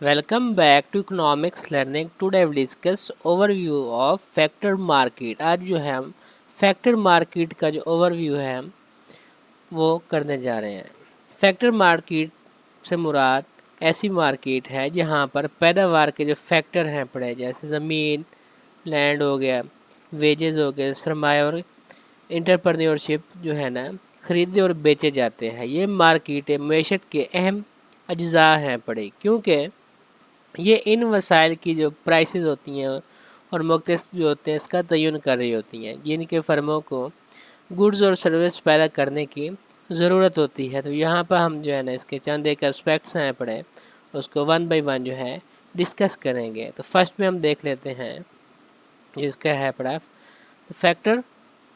Welcome back to economics learning. Today we discuss overview of factor market. आज जो है हम फैक्टर मार्केट का जो ओवरव्यू है वो करने जा रहे हैं। फैक्टर मार्केट से मुराद ऐसी मार्केट है जहां पर पैदावार के जो फैक्टर हैं पड़े, जैसे ज़मीन, लैंड हो गया, वेजेस हो गए, सरमाया और इंटरप्रेन्योरशिप जो है ना खरीदे और बेचे जाते हैं। ये मार्केटें मैशत के अहम अज्जा हैं पड़े, क्योंकि ये इन वसाइल की जो प्राइसेस होती हैं और मुख्तलिफ जो होते हैं इसका तयन कर रही होती हैं, जिनके फर्मों को गुड्स और सर्विस पैदा करने की ज़रूरत होती है। तो यहाँ पर हम जो है ना इसके चंद एक एस्पेक्ट्स हैं पढ़े, उसको वन बाय वन जो है डिस्कस करेंगे। तो फर्स्ट में हम देख लेते हैं जिसका है पढ़ा factor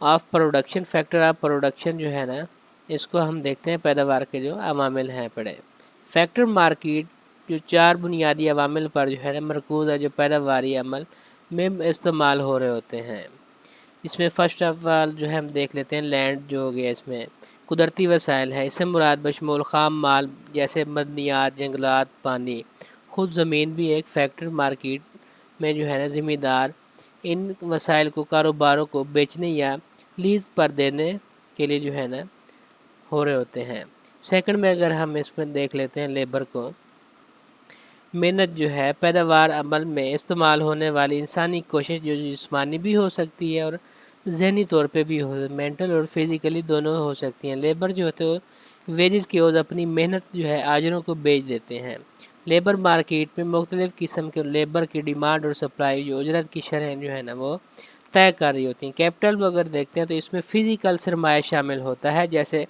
of production. Factor of production जो है ना इसको हम देखते हैं पैदावार के जो अवामिल हैं पढ़े। फैक्टर मार्केट जो चार बुनियादी अवामिल पर जो है ना मरकूज़ है, जो पैदावारी अमल में इस्तेमाल हो रहे होते हैं। इसमें फ़र्स्ट ऑफ ऑल जो है हम देख लेते हैं लैंड जो हो गया, इसमें कुदरती वसाइल है। इससे मुराद बशमूल ख़ाम माल जैसे मदनियात, जंगलात, पानी। ख़ुद ज़मीन भी एक फैक्टर मार्केट में जो है ना ज़िम्मेदार इन वसाइल को कारोबारों को बेचने या लीज़ पर देने के लिए जो है ना हो रहे होते हैं। सेकंड में अगर हम इसमें देख लेते हैं लेबर को, मेहनत जो है पैदावार अमल में इस्तेमाल होने वाली इंसानी कोशिश जो जिस्मानी भी हो सकती है और जहनी तौर पे भी हो, मेंटल और फिज़िकली दोनों हो सकती हैं। लेबर जो होते हैं वेजेस की ओर अपनी मेहनत जो है आजरों को बेच देते हैं। लेबर मार्केट में मुख्तलिफ़ किस्म के लेबर की डिमांड और सप्लाई जो उजरत की शरह जो है ना वो तय कर रही होती हैं। कैपिटल को अगर देखते हैं तो इसमें फ़िज़िकल सरमाया शामिल होता है, जैसे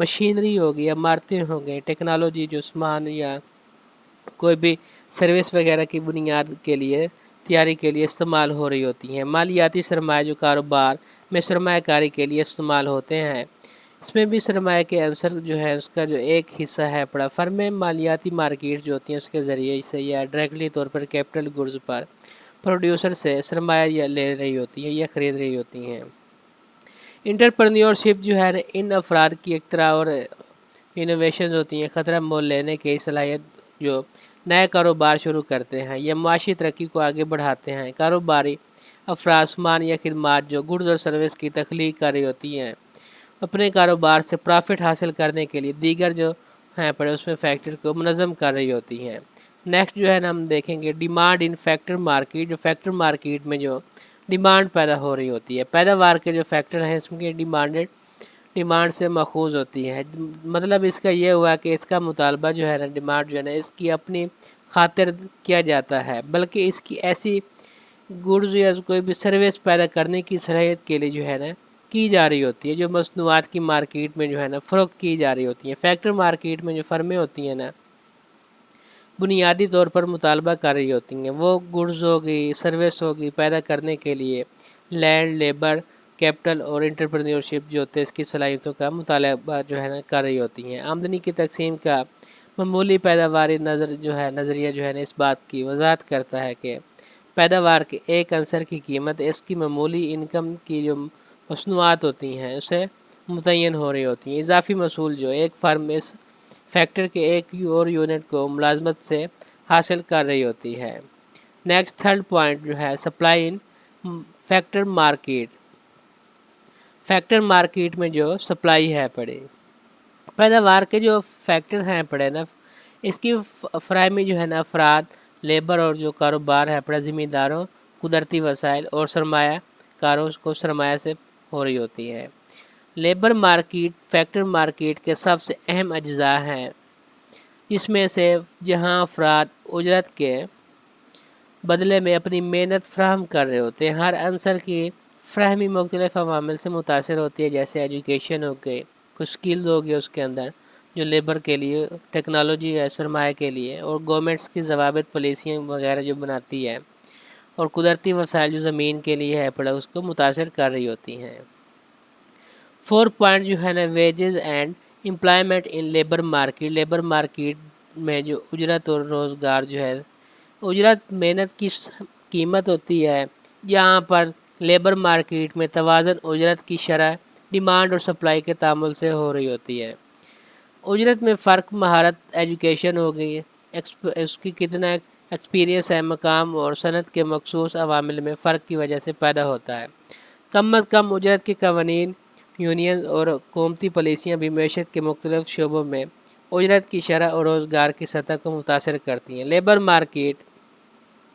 मशीनरी हो गई, इमारतें हो गई, टेक्नोलॉजी जो सामान या कोई भी सर्विस वगैरह की बुनियाद के लिए तैयारी के लिए इस्तेमाल हो रही होती हैं। मालियाती सरमाया जो कारोबार में सरमायाकारी के लिए इस्तेमाल होते हैं, इसमें भी सरमाया के अंसर जो है उसका जो एक हिस्सा है पड़ा फर्में मालियाती मार्केट जो होती हैं उसके ज़रिए से या डायरेक्टली तौर पर कैपिटल गुड्स पर प्रोड्यूसर से सरमाया ले रही होती है या ख़रीद रही होती हैं। इंटरप्रेन्योरशिप जो है इन अफराद की इख्तिरा और इनोवेशन होती हैं, ख़तरा मोल लेने की सलाहियत जो नए कारोबार शुरू करते हैं या माशी तरक्की को आगे बढ़ाते हैं। कारोबारी अफराद सामान या खिदमात जो गुड्स और सर्विस की तख्लीक कर रही होती हैं, अपने कारोबार से प्रॉफिट हासिल करने के लिए दीगर जो हैं पड़े उसमें फैक्टर को मुनज़्ज़म कर रही होती हैं। नेक्स्ट जो है ना हम देखेंगे डिमांड इन फैक्टर मार्केट। जो फैक्टर मार्केट में जो डिमांड पैदा हो रही होती है, पैदावार के जो फैक्टर हैं इसमें डिमांड से मखूज़ होती है। मतलब इसका ये हुआ कि इसका मुतालबा जो है ना डिमांड जो है ना इसकी अपनी खातिर किया जाता है, बल्कि इसकी ऐसी गुड्स या कोई भी सर्विस पैदा करने की सलाहियत के लिए जो है ना की जा रही होती है, जो मसनूआत की मार्केट में जो है ना फ़रोख्त की जा रही होती हैं। फैक्टर मार्केट में जो फर्में होती हैं ना बुनियादी तौर पर मुतालबा कर रही होती हैं, वो गुड्स होगी, सर्विस होगी पैदा करने के लिए लैंड, लेबर, कैपिटल और इंटरप्रेन्योरशिप जो होते हैं इसकी सलाहियतों का मुतालबा जो है ना कर रही होती हैं। आमदनी की तकसीम का मामूली पैदावारी नज़रिया जो है ना इस बात की वजाहत करता है कि पैदावार के एक अंसर की कीमत इसकी मामूली इनकम की जो मसनूआत होती हैं उसे मुतय्यन हो रही होती हैं। इजाफी मसूल जो एक फर्म इस फैक्टर के एक और यूनिट को मुलाजमत से हासिल कर रही होती है। नेक्स्ट थर्ड पॉइंट जो है supply in factor market. Factor market में जो सप्लाई है पड़े पैदावार के जो फैक्टर हैं पड़े ना इसकी फराहमी जो है ना अफराद, लेबर और जो कारोबार है पड़े ज़िम्मेदारों, कुदरती वसाइल और सरमाया कारों को सरमाया से हो रही होती है। लेबर मार्केट फैक्टर मार्केट के सबसे अहम अज्जा हैं, इसमें से जहां अफराद उजरत के बदले में अपनी मेहनत फ्राहम कर रहे होते हैं। हर अंसर की फ्राहमी मुख्तलिफ अवामिल से मुतासर होती है, जैसे एजुकेशन हो गई, कुछ स्किल्स हो गए उसके अंदर जो लेबर के लिए, टेक्नोलॉजी है सरमाया के लिए, और गवर्नमेंट्स की ज़वाबित पॉलिसियाँ वगैरह जो बनाती है, और कुदरती वसाइल जो ज़मीन के लिए है पड़ा उसको मुतासर कर रही होती हैं। 4 पॉइंट जो है ना wages and employment in labour market. Labour market में जो उजरत और रोज़गार जो है, उजरत मेहनत की कीमत होती है, जहाँ पर लेबर मार्केट में तवाज़न उजरत की शरह डिमांड और सप्लाई के तामुल से हो रही होती है। उजरत में फ़र्क महारत, एजुकेशन हो गई, उसकी कितना एक्सपीरियंस है, मकाम और सनत के मखसूस अवामिल में फ़र्क की वजह से पैदा होता है। कम अज़ कम उजरत के कवानीन, यूनियन और हुकूमती पॉलिसियाँ भी मैशत के मुख्तलिफ शोबों में उजरत की शरह और रोज़गार की सतह को मुतासर करती हैं। लेबर मार्केट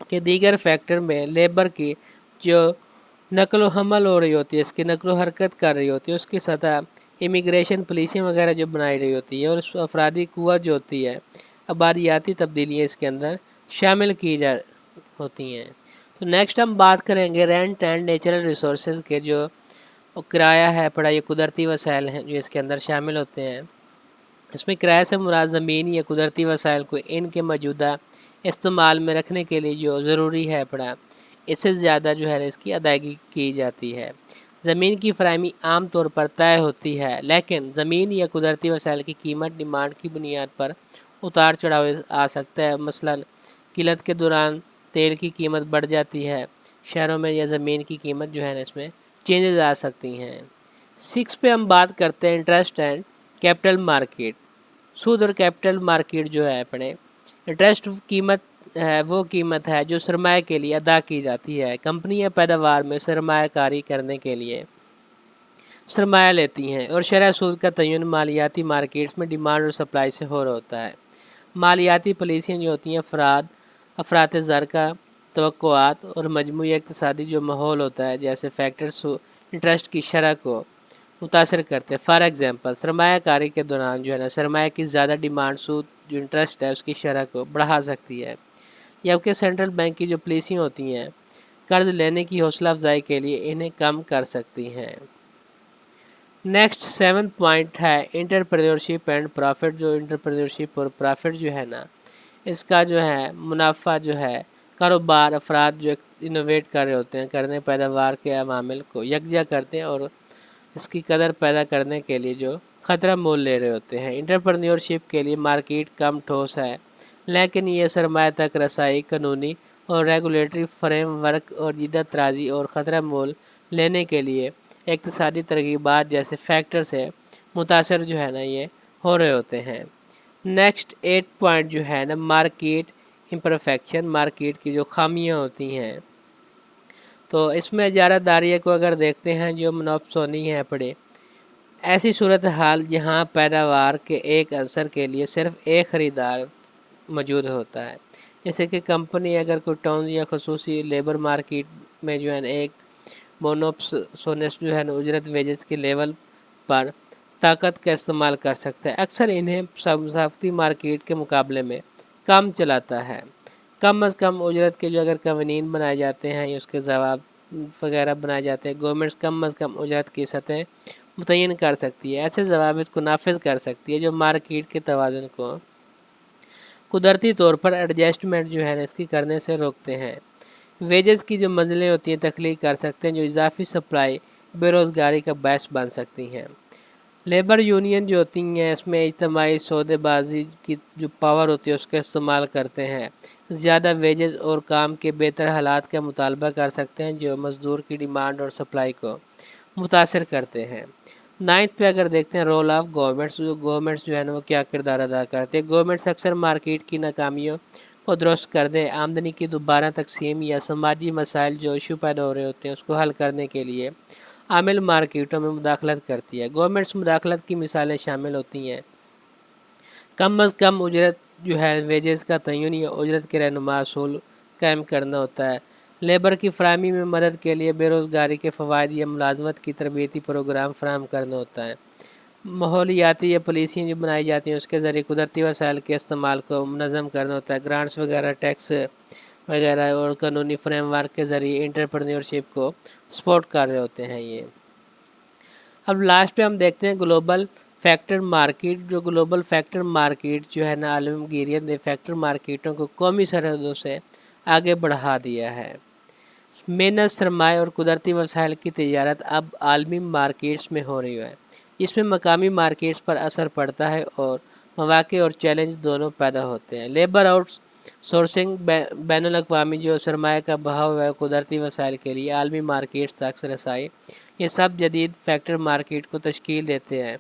के दीगर फैक्टर में लेबर की जो नकलो हमल हो रही होती है, इसकी नकलो हरकत कर रही होती है, उसकी सतह इमिग्रेशन पॉलिसियाँ वगैरह जो बनाई रही होती है, और उस अफरादी कुव्वत जो होती है, आबादियाती तब्दीलियाँ इसके अंदर शामिल की जा होती हैं। तो नेक्स्ट हम बात करेंगे रेंट एंड नेचुरल रिसोर्सेज के, जो किराया है पड़ा, ये कुदरती वसाइल हैं जो इसके अंदर शामिल होते हैं। इसमें किराए से मुराद ज़मीन या कुदरती वसाइल को इनके मौजूदा इस्तेमाल में रखने के लिए जो ज़रूरी है पड़ा, इससे ज़्यादा जो है इसकी अदायगी की जाती है। ज़मीन की फ़राहमी आम तौर पर तय होती है, लेकिन ज़मीन या कुदरती वसाइल की कीमत डिमांड की बुनियाद पर उतार चढ़ाव आ सकता है। मसलन किल्लत के दौरान तेल की कीमत बढ़ जाती है शहरों में, या ज़मीन की कीमत जो है ना इसमें चेंजेस आ सकती हैं। 6 पे हम बात करते हैं इंटरेस्ट एंड कैपिटल मार्केट। सूद और कैपिटल मार्केट जो है अपने इंटरेस्ट कीमत है, वो कीमत है जो सरमाए के लिए अदा की जाती है। कंपनियां पैदावार में सरमायाकारी करने के लिए सरमाया लेती हैं, और शरह सूद का तयन मालियाती मार्केट्स में डिमांड और सप्लाई से हो रहा होता है। मालियाती पॉलिसियाँ जो होती हैं अफरात ज़र का तवक्कुआत और मजमूई इक़्तिसादी जो माहौल होता है, जैसे फैक्टर्स इंटरेस्ट की शरह को मुतासर करते हैं। फॉर एग्ज़ाम्पल सरमायाकारी के दौरान जो है ना सरमाया की ज़्यादा डिमांड सूद जो इंटरेस्ट है उसकी शरह को बढ़ा सकती है, जबकि सेंट्रल बैंक की जो पॉलिसियाँ होती हैं कर्ज लेने की हौसला अफजाई के लिए इन्हें कम कर सकती हैं। नेक्स्ट 7 पॉइंट है एंटरप्रेन्योरशिप एंड प्रॉफिट। जो एंटरप्रेन्योरशिप और प्रॉफिट जो है ना, इसका जो है मुनाफा जो है कारोबार अफराद जो इनोवेट कर रहे होते हैं, करने पैदावार के अवामिल को यकजा करते हैं और इसकी कदर पैदा करने के लिए जो ख़तरा मोल ले रहे होते हैं। एंटरप्रेन्योरशिप के लिए मार्केट कम ठोस है, लेकिन ये सरमाया तक रसाई, कानूनी और रेगुलेटरी फ्रेमवर्क और जिद्दत तराजी और ख़तरा मोल लेने के लिए इक़्तिसादी तरगीबात जैसे फैक्टर से मुतासर जो है ना ये हो रहे होते हैं। नेक्स्ट 8 पॉइंट जो है ना मार्केट इम्परफेक्शन, मार्केट की जो खामियां होती हैं। तो इसमें इजारादारी को अगर देखते हैं जो मोनोपोली है पड़े, ऐसी सूरत हाल जहाँ पैदावार के एक अंसर के लिए सिर्फ एक ख़रीदार मौजूद होता है, जैसे कि कंपनी अगर कोई टाउन या खसूसी लेबर मार्केट में जो है ना एक मोनोपोलिस्ट जो है ना उजरत वेजेस के लेवल पर ताकत का इस्तेमाल कर सकता है। अक्सर इन्हें सफ़ाती मार्केट के मुकाबले में कम चलाता है। कम अज़ कम उजरत के जो अगर कवानीन बनाए जाते हैं या उसके जवाब वगैरह बनाए जाते हैं, गवर्नमेंट्स कम अज़ कम उजरत की सतह मुतय्यन कर सकती है। ऐसे जवाबित को नाफिज कर सकती है जो मार्केट के तवाज़ुन को कुदरती तौर पर एडजस्टमेंट जो है इसकी करने से रोकते हैं। वेजेस की जो मंजिलें होती हैं तख्लीक कर सकते हैं जो इजाफी सप्लाई बेरोज़गारी का बायस बन सकती हैं। लेबर यूनियन जो होती हैं इसमें इज्तिमाई सौदेबाजी की जो पावर होती है उसका इस्तेमाल करते हैं, ज़्यादा वेजेस और काम के बेहतर हालात का मुतालबा कर सकते हैं जो मज़दूर की डिमांड और सप्लाई को मुतासर करते हैं। 9th पे अगर देखते हैं रोल ऑफ गवर्नमेंट्स, जो गवर्नमेंट्स जो है ना वो क्या किरदार अदा करते हैं। गवर्नमेंट्स अक्सर मार्केट की नाकामियों को दुरुस्त कर दें, आमदनी की दोबारा तकसीम या समाजी मसाइल जो इशू पैदा हो रहे होते हैं उसको हल करने के लिए आमिल मार्केटों में मुदाखलत करती है। गवर्नमेंट्स मुदाखलत की मिसालें शामिल होती हैं कम अज़ कम उजरत जो है वेजेस का तयन या उजरत के रहनुमा असूल कायम करना होता है। लेबर की फ़राहमी में मदद के लिए बेरोज़गारी के फ़वाइद या मुलाजमत की तरबियती प्रोग्राम फराहम करना होता है। माहौलियाती या पॉलिसियाँ जो बनाई जाती हैं उसके ज़रिए कुदरती वसाइल के इस्तेमाल को मुनज़्ज़म करना होता है। ग्रांट्स वगैरह, टैक्स वगैरह और कानूनी फ्रेमवर्क के ज़रिए एंटरप्रेन्योरशिप को सपोर्ट कर रहे होते हैं ये। अब लास्ट पे हम देखते हैं ग्लोबल फैक्टर मार्केट। जो ग्लोबल फैक्टर मार्केट जो है ना आलमगीरियत ने फैक्टर मार्केटों को कौमी सरहदों से आगे बढ़ा दिया है। मेहनत, सरमाए और कुदरती वसाइल की तजारत अब आलमी मार्केट्स में हो रही है। इसमें मकामी मार्केट्स पर असर पड़ता है और मौक़े और चैलेंज दोनों पैदा होते हैं। लेबर आउट सोर्सिंग, बैनुल अक़वामी जो सरमाए का बहाव है कुदरती वसाइल के लिए आलमी मार्केट्स तक रसाई, ये सब जदीद फैक्टर मार्केट को तश्कील देते हैं।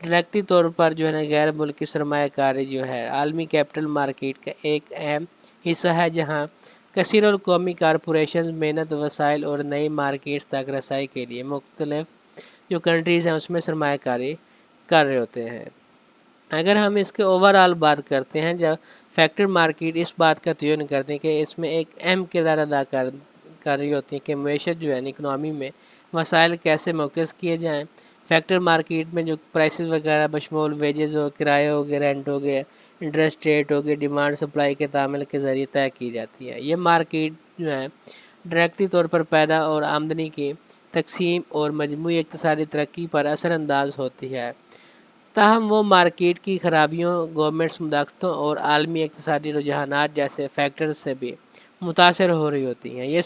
डायरेक्टली طور پر جو ہے نا غیر ملکی سرمایہ کاری جو ہے عالمی کیپٹل مارکیٹ کا ایک اہم حصہ ہے، جہاں کثیر القومی کارپوریشن محنت وسائل اور نئی مارکیٹس تک رسائی کے لیے مختلف جو کنٹریز ہیں اس میں سرمایہ کاری کر رہے ہوتے ہیں۔ اگر ہم اس کے اوورآل بات کرتے ہیں، جب فیکٹر مارکیٹ اس بات کا تعین کرتے ہیں کہ اس میں ایک اہم کردار ادا کر رہی ہوتی ہیں کہ معیشت جو ہے اکنامی میں وسائل کیسے مختص کیے جائیں۔ فیکٹر مارکیٹ میں جو پرائسز وغیرہ بشمول ویجز ہو، کرایہ ہو گیا، رینٹ ہو گیا، انٹرسٹ ریٹ ہو گیا، ڈیمانڈ سپلائی کے تعامل کے ذریعے طے کی جاتی ہے۔ یہ مارکیٹ جو ہے ڈائریکٹلی طور پر پیدا اور آمدنی کی تقسیم اور مجموعی اقتصادی ترقی پر اثر انداز ہوتی ہے۔ تاہم وہ مارکیٹ کی خرابیوں، گورنمنٹس مداخلتوں اور عالمی اقتصادی رجحانات جیسے فیکٹرز سے بھی متاثر ہو رہی ہوتی ہیں۔ یہ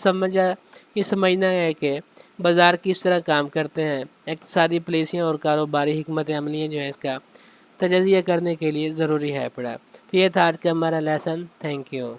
سمجھنا ہے کہ بازار کس طرح کام کرتے ہیں، اقتصادی پالیسیاں اور کاروباری حکمت عملیاں جو ہیں اس کا تجزیہ کرنے کے لیے ضروری ہے پڑا۔ تو یہ تھا آج کا ہمارا لیسن۔ Thank you.